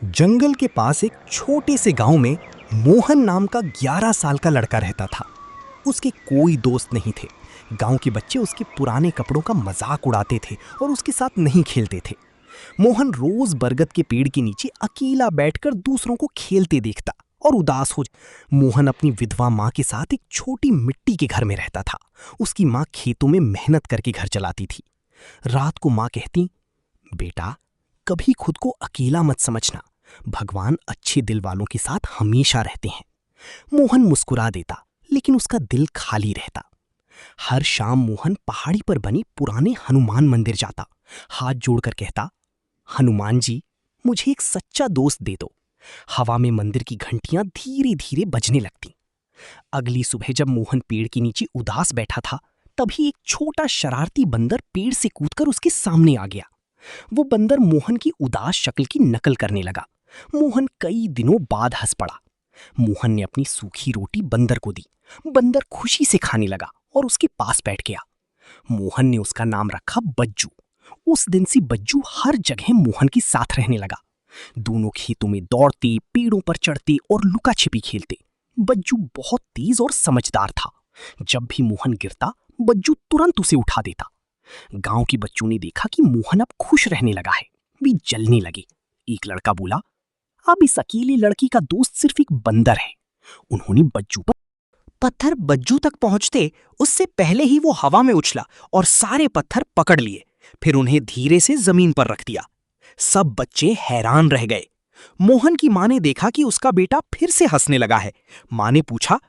जंगल के पास एक छोटे से गांव में मोहन नाम का 11 साल का लड़का रहता था। उसके कोई दोस्त नहीं थे। गांव के बच्चे उसके पुराने कपड़ों का मजाक उड़ाते थे और उसके साथ नहीं खेलते थे। मोहन रोज बरगद के पेड़ के नीचे अकेला बैठकर दूसरों को खेलते देखता और उदास हो। मोहन अपनी विधवा माँ के साथ एक छोटी मिट्टी के घर में रहता था। उसकी माँ खेतों में मेहनत करके घर चलाती थी। रात को माँ कहती, बेटा कभी खुद को अकेला मत समझना, भगवान अच्छे दिल वालों के साथ हमेशा रहते हैं। मोहन मुस्कुरा देता, लेकिन उसका दिल खाली रहता। हर शाम मोहन पहाड़ी पर बनी पुराने हनुमान मंदिर जाता, हाथ जोड़कर कहता, हनुमान जी मुझे एक सच्चा दोस्त दे दो। हवा में मंदिर की घंटियां धीरे धीरे बजने लगती। अगली सुबह जब मोहन पेड़ के नीचे उदास बैठा था, तभी एक छोटा शरारती बंदर पेड़ से कूदकर उसके सामने आ गया। वो बंदर मोहन की उदास शक्ल की नकल करने लगा। मोहन कई दिनों बाद हंस पड़ा। मोहन ने अपनी सूखी रोटी बंदर को दी। बंदर खुशी से खाने लगा और उसके पास बैठ गया। मोहन ने उसका नाम रखा बज्जू। उस दिन से बज्जू हर जगह मोहन के साथ रहने लगा। दोनों खेतों में दौड़ते, पेड़ों पर चढ़ते और लुका छिपी खेलते। बज्जू बहुत तेज और समझदार था। जब भी मोहन गिरता, बज्जू तुरंत उसे उठा देता। गांव के बच्चों ने देखा कि मोहन अब खुश रहने लगा है। वे जलने लगे। एक लड़का बोला, अब इस अकेले लड़की का दोस्त सिर्फ एक बंदर है। उन्होंने बज्जू पर पत्थर बज्जू तक पहुंचते उससे पहले ही वो हवा में उछला और सारे पत्थर पकड़ लिए। फिर उन्हें धीरे से जमीन पर रख दिया। सब बच्चे हैरान रह गए। मोहन की माँ ने देखा कि उसका बेटा फिर से हंसने लगा है। माँ ने पूछा,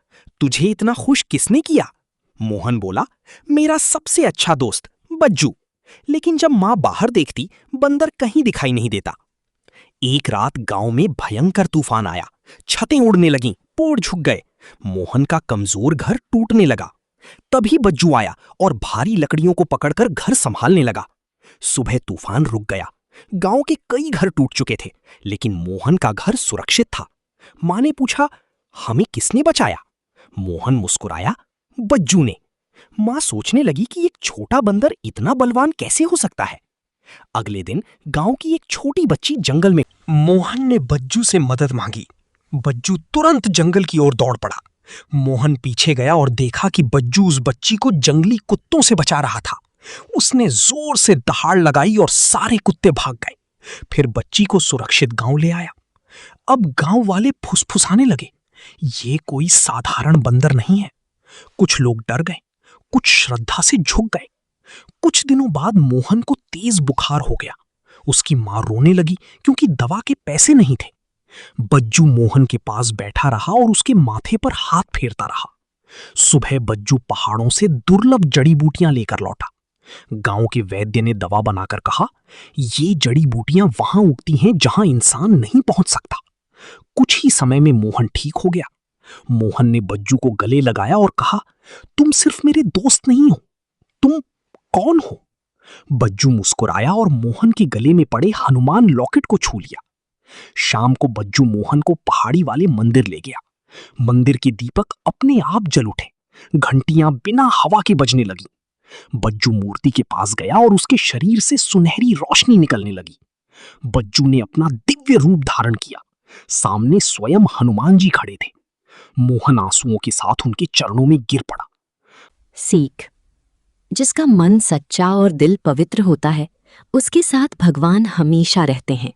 तुझे इतना खुश किसने किया? मोहन बोला, मेरा सबसे अच्छा दोस्त बज्जू। लेकिन जब माँ बाहर देखती, बंदर कहीं दिखाई नहीं देता। एक रात गांव में भयंकर तूफान आया। छतें उड़ने लगीं, पेड़ झुक गए। मोहन का कमजोर घर टूटने लगा। तभी बज्जू आया और भारी लकड़ियों को पकड़कर घर संभालने लगा। सुबह तूफान रुक गया। गांव के कई घर टूट चुके थे, लेकिन मोहन का घर सुरक्षित था। मां ने पूछा, हमें किसने बचाया? मोहन मुस्कुराया, बज्जू ने। मां सोचने लगी कि एक छोटा बंदर इतना बलवान कैसे हो सकता है। अगले दिन गांव की एक छोटी बच्ची जंगल में। मोहन ने बज्जू से मदद मांगी। बज्जू तुरंत जंगल की ओर दौड़ पड़ा। मोहन पीछे गया और देखा कि बज्जू उस बच्ची को जंगली कुत्तों से बचा रहा था। उसने जोर से दहाड़ लगाई और सारे कुत्ते भाग गए। फिर बच्ची को सुरक्षित गांव ले आया। अब गांव वाले फुसफुसाने लगे, ये कोई साधारण बंदर नहीं है। कुछ लोग डर गए, कुछ श्रद्धा से झुक गए। कुछ दिनों बाद मोहन को तेज बुखार हो गया। उसकी मां रोने लगी क्योंकि दवा के पैसे नहीं थे। बज्जू मोहन के पास बैठा रहा और उसके माथे पर हाथ फेरता रहा। सुबह बज्जू पहाड़ों से दुर्लभ जड़ी बूटियां लेकर लौटा। गांव के वैद्य ने दवा बनाकर कहा, ये जड़ी बूटियां वहां उगती हैं जहां इंसान नहीं पहुंच सकता। कुछ ही समय में मोहन ठीक हो गया। मोहन ने बज्जू को गले लगाया और कहा, तुम सिर्फ मेरे दोस्त नहीं हो, तुम कौन हो? बज्जू मुस्कुराया और मोहन के गले में पड़े हनुमान लॉकेट को छू लिया। शाम को बज्जू मोहन को पहाड़ी वाले मंदिर ले गया। मंदिर के दीपक अपने आप जल उठे। घंटियां बिना हवा के बजने लगी। बज्जू मूर्ति के पास गया और उसके शरीर से सुनहरी रोशनी निकलने लगी। बज्जू ने अपना दिव्य रूप धारण किया। सामने स्वयं हनुमान जी खड़े थे। मोहन आंसुओं के साथ उनके चरणों में गिर पड़ा। सीख: जिसका मन सच्चा और दिल पवित्र होता है, उसके साथ भगवान हमेशा रहते हैं।